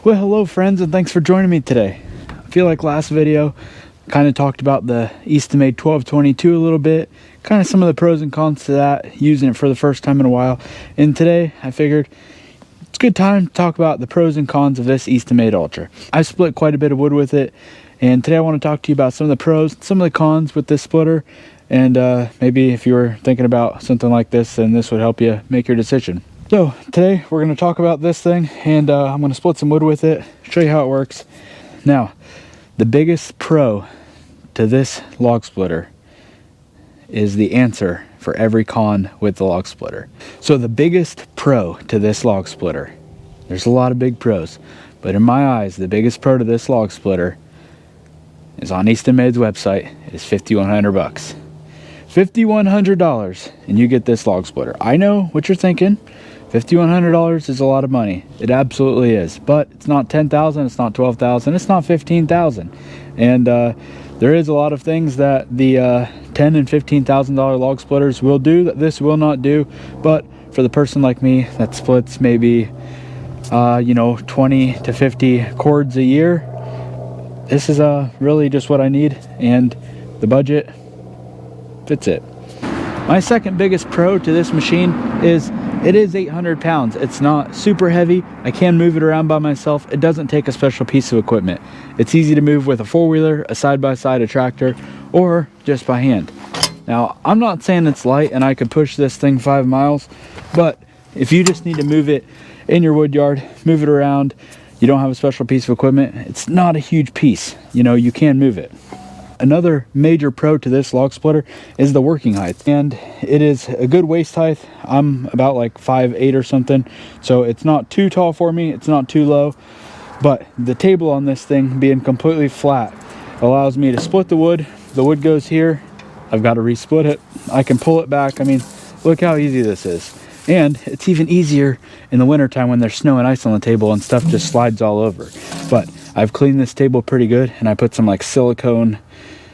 Well, hello friends, and thanks for joining me today. I feel like last video kind of talked about the Eastonmade 1222 a little bit, kind of some of the pros and cons to that, using it for the first time in a while. And today I figured it's a good time to talk about the pros and cons of this Eastonmade Ultra. I split quite a bit of wood with it, and today I want to talk to you about some of the pros, some of the cons with this splitter, and maybe if you were thinking about something like this, then this would help you make your decision. So today we're going to talk about this thing, and I'm going to split some wood with it, show you how it works. Now, the biggest pro to this log splitter is the answer for every con with the log splitter. So the biggest pro to this log splitter, there's a lot of big pros, but in my eyes, the biggest pro to this log splitter is on Eastonmade's website. It is $5,100. $5,100 and you get this log splitter. I know what you're thinking. $5,100 is a lot of money. It absolutely is, but it's not $10,000, it's not $12,000, it's not $15,000. And there is a lot of things that the $10,000 and $15,000 log splitters will do that this will not do. But for the person like me that splits maybe 20 to 50 cords a year, this is really just what I need, and the budget fits it. My second biggest pro to this machine is it is 800 pounds. It's not super heavy. I can move it around by myself. It doesn't take a special piece of equipment. It's easy to move with a four-wheeler, a side-by-side, a tractor, or just by hand. Now, I'm not saying it's light and I could push this thing 5 miles, but if you just need to move it in your wood yard, move it around, you don't have a special piece of equipment, it's not a huge piece. You can move it. Another major pro to this log splitter is the working height, and it is a good waist height. I'm about like 5'8" or something, so it's not too tall for me, it's not too low, but the table on this thing being completely flat allows me to split the wood goes here, I've got to resplit it, I can pull it back. I mean, look how easy this is. And it's even easier in the wintertime when there's snow and ice on the table and stuff just slides all over. But I've cleaned this table pretty good, and I put some like silicone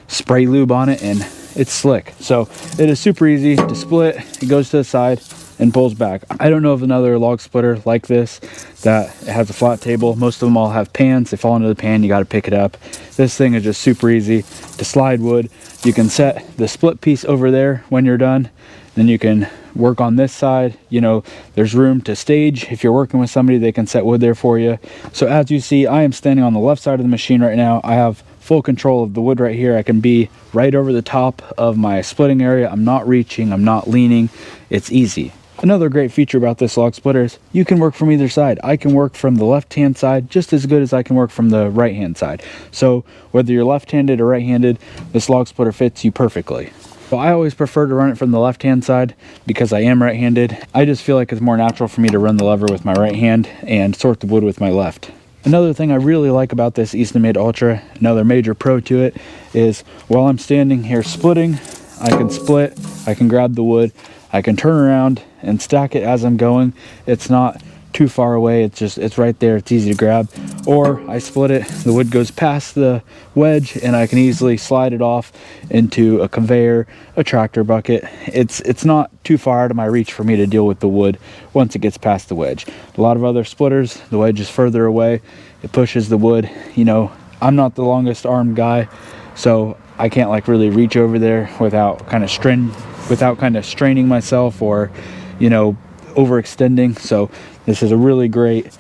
spray lube on it, and it's slick. So it is super easy to split. It goes to the side and pulls back. I don't know of another log splitter like this that has a flat table. Most of them all have pans. They fall into the pan, you got to pick it up. This thing is just super easy to slide wood. You can set the split piece over there when you're done, then you can work on this side. There's room to stage. If you're working with somebody, they can set wood there for you. So as you see, I am standing on the left side of the machine right now. I have full control of the wood right here. I can be right over the top of my splitting area. I'm not reaching, I'm not leaning. It's easy. Another great feature about this log splitter is you can work from either side. I can work from the left-hand side just as good as I can work from the right-hand side. So whether you're left-handed or right-handed, this log splitter fits you perfectly. So I always prefer to run it from the left-hand side because I am right-handed. I just feel like it's more natural for me to run the lever with my right hand and sort the wood with my left. Another thing I really like about this Eastonmade Ultra, another major pro to it, is while I'm standing here splitting, I can split, I can grab the wood, I can turn around and stack it as I'm going. It's not too far away, it's right there, it's easy to grab. Or I split it, the wood goes past the wedge, and I can easily slide it off into a conveyor, a tractor bucket. It's not too far out of my reach for me to deal with the wood once it gets past the wedge. A lot of other splitters, the wedge is further away, it pushes the wood. I'm not the longest armed guy, so I can't like really reach over there without kind of straining myself or overextending. So this is a really great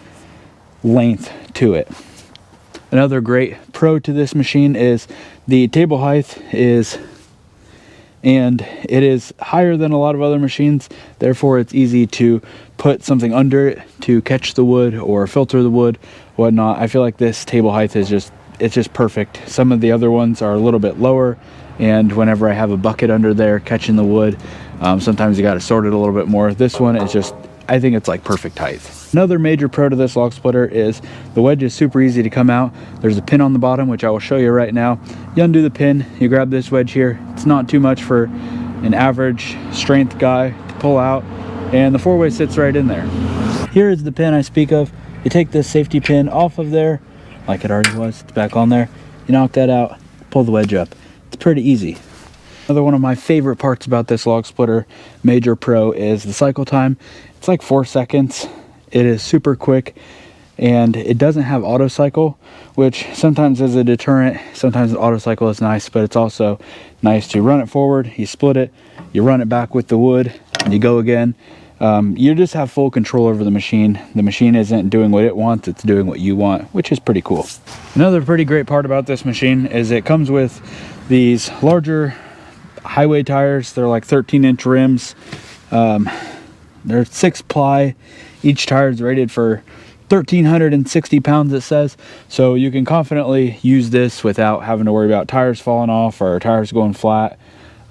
length to it. Another great pro to this machine is the table height is higher than a lot of other machines. Therefore, it's easy to put something under it to catch the wood or filter the wood, whatnot. I feel like this table height is just perfect. Some of the other ones are a little bit lower, and whenever I have a bucket under there catching the wood, sometimes you got to sort it a little bit more. This one is just, I think it's like perfect height. Another major pro to this log splitter is the wedge is super easy to come out. There's a pin on the bottom, which I will show you right now. You undo the pin, you grab this wedge here. It's not too much for an average strength guy to pull out, and the four-way sits right in there. Here is the pin I speak of. You take this safety pin off of there, like it already was, it's back on there. You knock that out, pull the wedge up. It's pretty easy. Another one of my favorite parts about this log splitter major pro is the cycle time. It's like 4 seconds. It is super quick. and it doesn't have auto cycle, which sometimes is a deterrent. Sometimes the auto cycle is nice, but it's also nice to run it forward, you split it, you run it back with the wood, and you go again. You just have full control over the machine. The machine isn't doing what it wants, it's doing what you want, which is pretty cool. Another pretty great part about this machine is it comes with these larger highway tires. They're like 13-inch rims. They're 6-ply. Each tire is rated for 1,360 pounds, it says. So you can confidently use this without having to worry about tires falling off or tires going flat,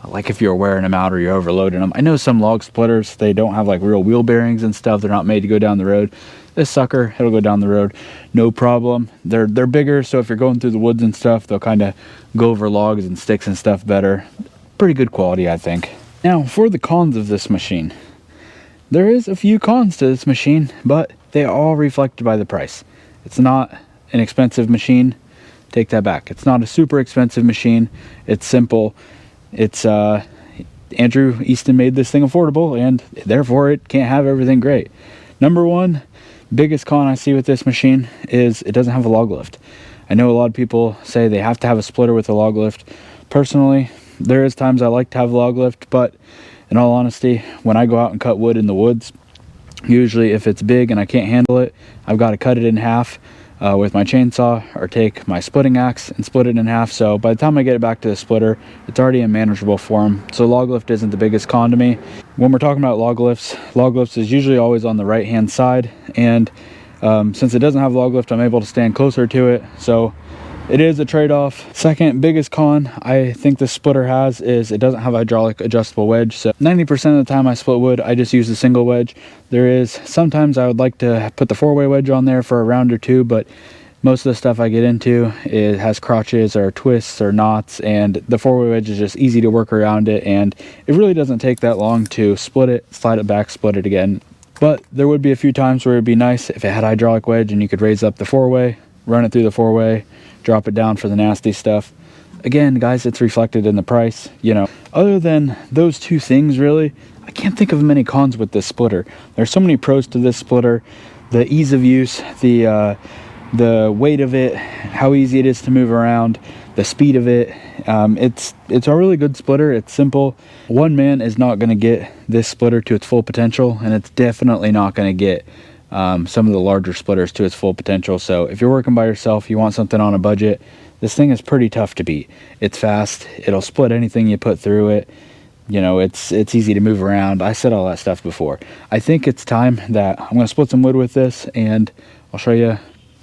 like if you're wearing them out or you're overloading them. I know some log splitters, they don't have like real wheel bearings and stuff. They're not made to go down the road. This sucker, it'll go down the road, no problem. They're bigger, so if you're going through the woods and stuff, they'll kind of go over logs and sticks and stuff better. Pretty good quality, I think. Now, for the cons of this machine. There is a few cons to this machine, but they are all reflected by the price. It's not an expensive machine. Take that back. It's not a super expensive machine. It's simple. It's Andrew Easton made this thing affordable, and therefore it can't have everything great. Number one, biggest con I see with this machine is it doesn't have a log lift. I know a lot of people say they have to have a splitter with a log lift. Personally, there is times I like to have a log lift, but in all honesty, when I go out and cut wood in the woods, usually if it's big and I can't handle it, I've got to cut it in half with my chainsaw, or take my splitting axe and split it in half. So by the time I get it back to the splitter, it's already in manageable form. So log lift isn't the biggest con to me. When we're talking about log lifts is usually always on the right hand side, and since it doesn't have log lift, I'm able to stand closer to it, so it is a trade-off. Second biggest con I think this splitter has is it doesn't have hydraulic adjustable wedge. So 90% of the time I split wood, I just use a single wedge. There is sometimes I would like to put the 4-way wedge on there for a round or two, but most of the stuff I get into, it has crotches or twists or knots, and the 4-way wedge is just easy to work around it, and it really doesn't take that long to split it, slide it back, split it again. But there would be a few times where it'd be nice if it had hydraulic wedge and you could raise up the 4-way, run it through the 4-way, drop it down for the nasty stuff. Again, guys, it's reflected in the price. You know, other than those two things, really, I can't think of many cons with this splitter. There's so many pros to this splitter. The ease of use, the weight of it, how easy it is to move around, the speed of it. It's a really good splitter. It's simple. One man is not going to get this splitter to its full potential, and it's definitely not going to get some of the larger splitters to its full potential. So if you're working by yourself, you want something on a budget, this thing is pretty tough to beat. It's fast, it'll split anything you put through it. You know, it's easy to move around. I said all that stuff before. I think it's time that I'm going to split some wood with this, and I'll show you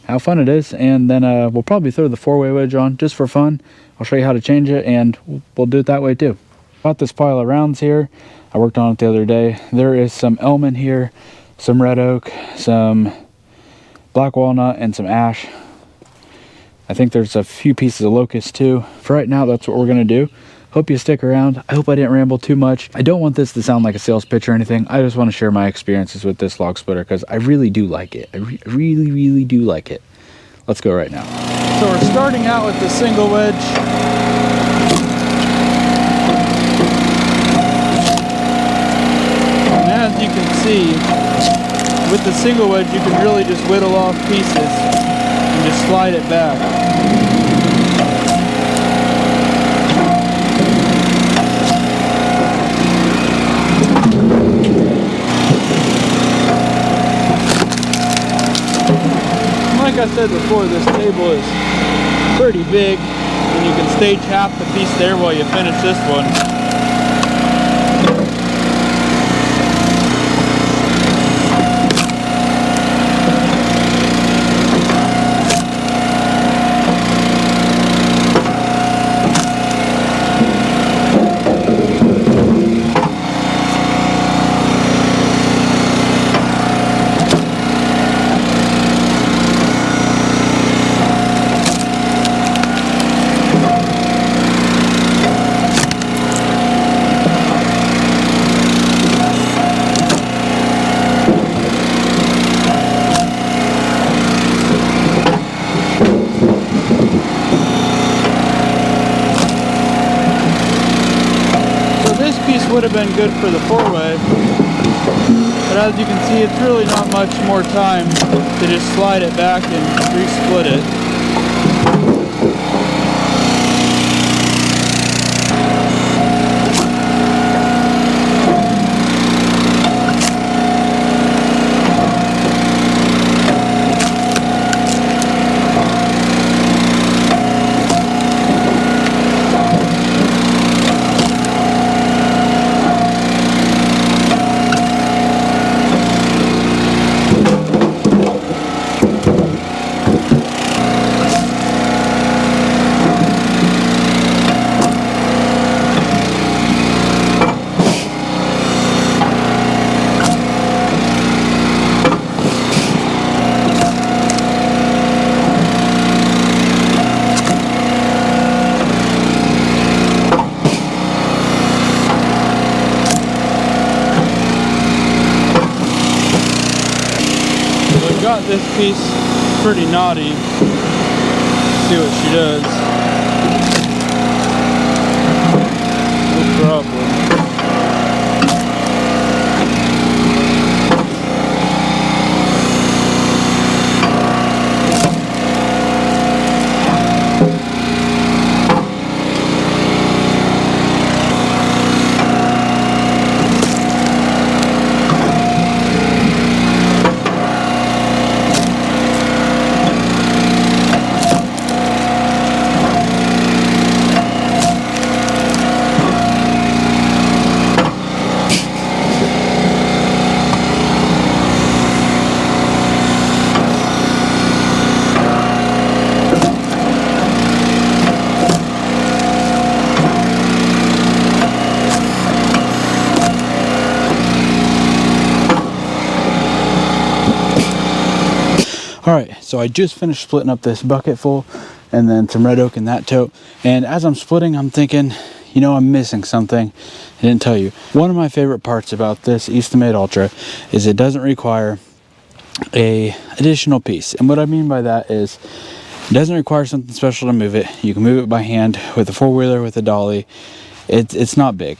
how fun it is, and then we'll probably throw the 4-way wedge on just for fun. I'll show you how to change it, and we'll do it that way too. Got this pile of rounds here. I worked on it the other day. There is some elm in here, some red oak, some black walnut, and some ash. I think there's a few pieces of locust too. For right now, that's what we're gonna do. Hope you stick around. I hope I didn't ramble too much. I don't want this to sound like a sales pitch or anything. I just want to share my experiences with this log splitter because I really do like it. I really do like it. Let's go right now. So we're starting out with the single wedge. As you can see, with the single wedge you can really just whittle off pieces and just slide it back. Like I said before, this table is pretty big, and you can stage half the piece there while you finish this one. Would have been good for the 4-way. But as you can see, it's really not much more time to just slide it back and re-split it. Got this piece pretty knotty. Let's see what she does. No problem. Alright, so I just finished splitting up this bucket full and then some red oak in that tote. And as I'm splitting, I'm thinking, you know, I'm missing something. I didn't tell you. One of my favorite parts about this Eastonmade Ultra is it doesn't require a additional piece. And what I mean by that is it doesn't require something special to move it. You can move it by hand with a four-wheeler, with a dolly. It's not big.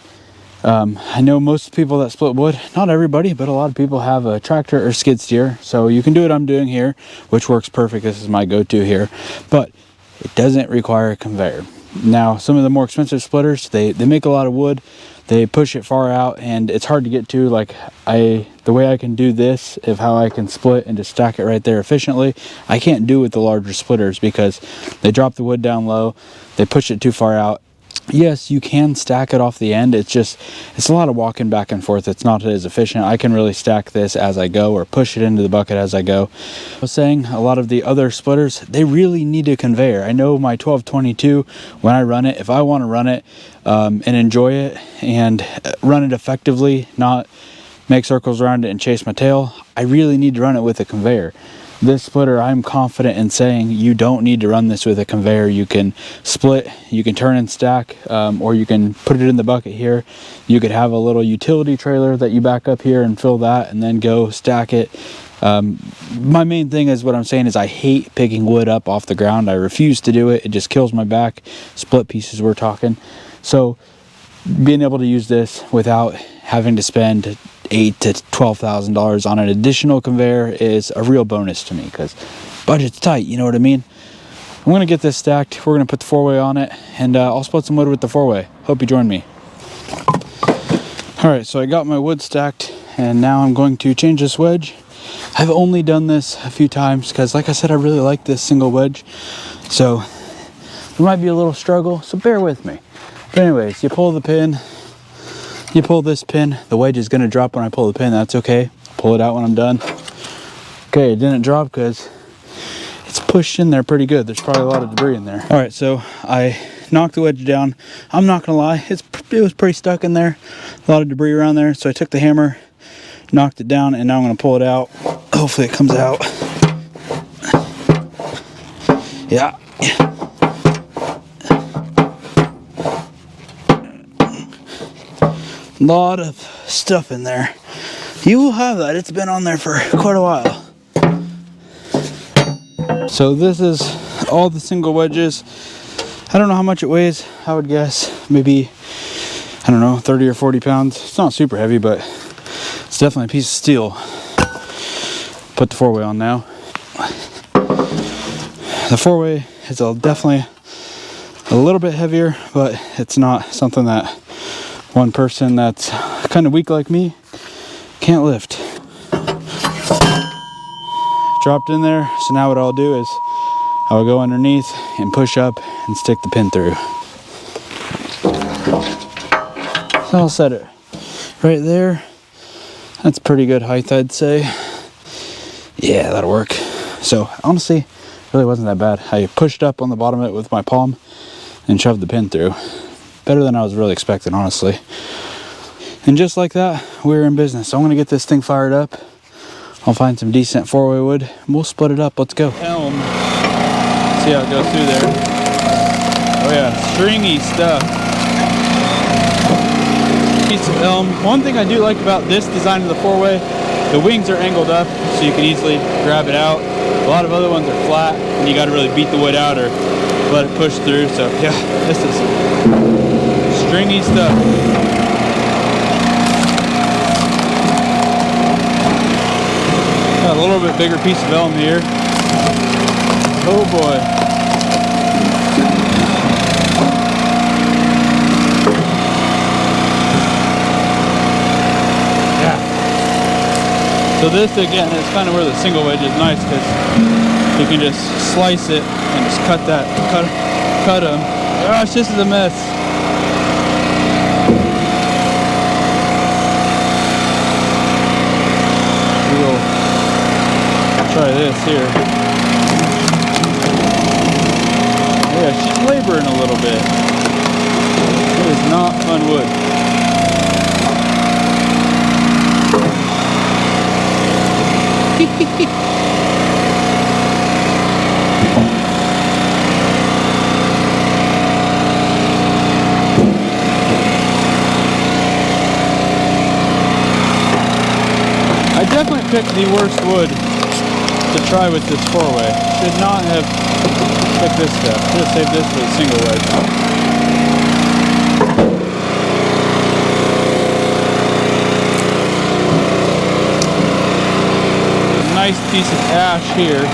I know most people that split wood, not everybody, but a lot of people have a tractor or skid steer. So you can do what I'm doing here, which works perfect. This is my go-to here, but it doesn't require a conveyor. Now, some of the more expensive splitters, they make a lot of wood. They push it far out and it's hard to get to. Like the way I can do this, of how I can split and just stack it right there efficiently, I can't do with the larger splitters because they drop the wood down low, they push it too far out. Yes, you can stack it off the end. It's a lot of walking back and forth. It's not as efficient. I can really stack this as I go or push it into the bucket as I go. I was saying a lot of the other splitters, they really need a conveyor. I know my 1222, when I run it, if I want to run it and enjoy it and run it effectively, not make circles around it and chase my tail, I really need to run it with a conveyor. This splitter, I'm confident in saying you don't need to run this with a conveyor. You can split, you can turn and stack, or you can put it in the bucket here. You could have a little utility trailer that you back up here and fill that and then go stack it. My main thing is what I'm saying is I hate picking wood up off the ground. I refuse to do it. It just kills my back. Split pieces we're talking. So being able to use this without having to spend $8,000 to $12,000 on an additional conveyor is a real bonus to me because budget's tight, you know what I mean? I'm going to get this stacked. We're going to put the four-way on it and I'll split some wood with the four-way. Hope you join me. Alright, so I got my wood stacked and now I'm going to change this wedge. I've only done this a few times because like I said, I really like this single wedge. So there might be a little struggle, so bear with me. But anyways, you pull the pin. You pull this pin, the wedge is going to drop when I pull the pin. That's okay. Pull it out when I'm done. Okay, it didn't drop because it's pushed in there pretty good. There's probably a lot of debris in there. All right, so I knocked the wedge down. I'm not going to lie, it was pretty stuck in there. A lot of debris around there. So I took the hammer, knocked it down, and now I'm going to pull it out. Hopefully it comes out. Yeah. Lot of stuff in there. You will have that. It's been on there for quite a while. So this is all the single wedges. I don't know how much it weighs. I would guess maybe, I don't know, 30 or 40 pounds. It's not super heavy, but it's definitely a piece of steel. Put the 4-way on now. The 4-way is definitely a little bit heavier, but it's not something that one person that's kind of weak like me can't lift. Dropped in there, so now what I'll do is I will go underneath and push up and stick the pin through. So I'll set it right there. That's pretty good height, I'd say. Yeah, that'll work. So honestly, it really wasn't that bad. I pushed up on the bottom of it with my palm and shoved the pin through. Better than I was really expecting, honestly. And just like that, we're in business. So I'm gonna get this thing fired up. I'll find some decent 4-way wood and we'll split it up. Let's go. Elm. See how it goes through there. Oh yeah, stringy stuff. Piece of elm. One thing I do like about this design of the 4-way, the wings are angled up so you can easily grab it out. A lot of other ones are flat and you got to really beat the wood out or let it push through. So yeah, this is stringy stuff. Got a little bit bigger piece of elm here. Oh boy. Yeah. So this again is kind of where the single wedge is nice because you can just slice it and just cut them. Gosh, this is a mess. We'll try this here. Yeah, she's laboring a little bit. It is not fun wood. I definitely picked the worst wood to try with this 4-way. Should not have picked this stuff. Should have saved this for the single wedge. Nice piece of ash here.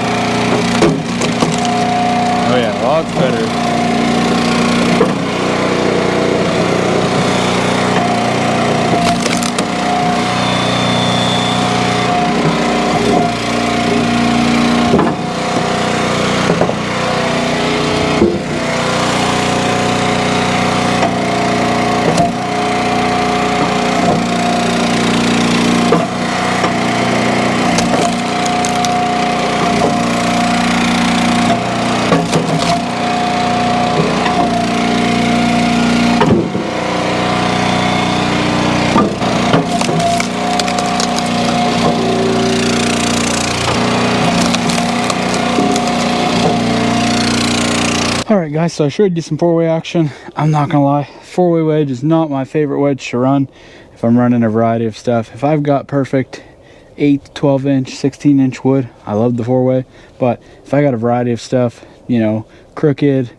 Oh yeah, lots better. Alright guys, so I showed you some 4-way action. I'm not gonna lie, 4-way wedge is not my favorite wedge to run if I'm running a variety of stuff. If I've got perfect 8, 12 inch, 16 inch wood, I love the 4-way. But if I got a variety of stuff, you know, crooked,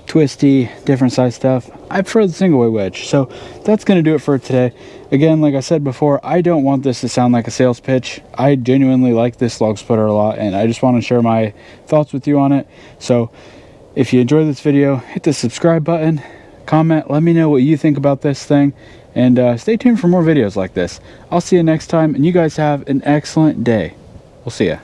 twisty, different size stuff, I prefer the single-way wedge. So that's gonna do it for today. Again, like I said before, I don't want this to sound like a sales pitch. I genuinely like this log splitter a lot and I just want to share my thoughts with you on it. So if you enjoyed this video, hit the subscribe button, comment, let me know what you think about this thing, and stay tuned for more videos like this. I'll see you next time, and you guys have an excellent day. We'll see ya.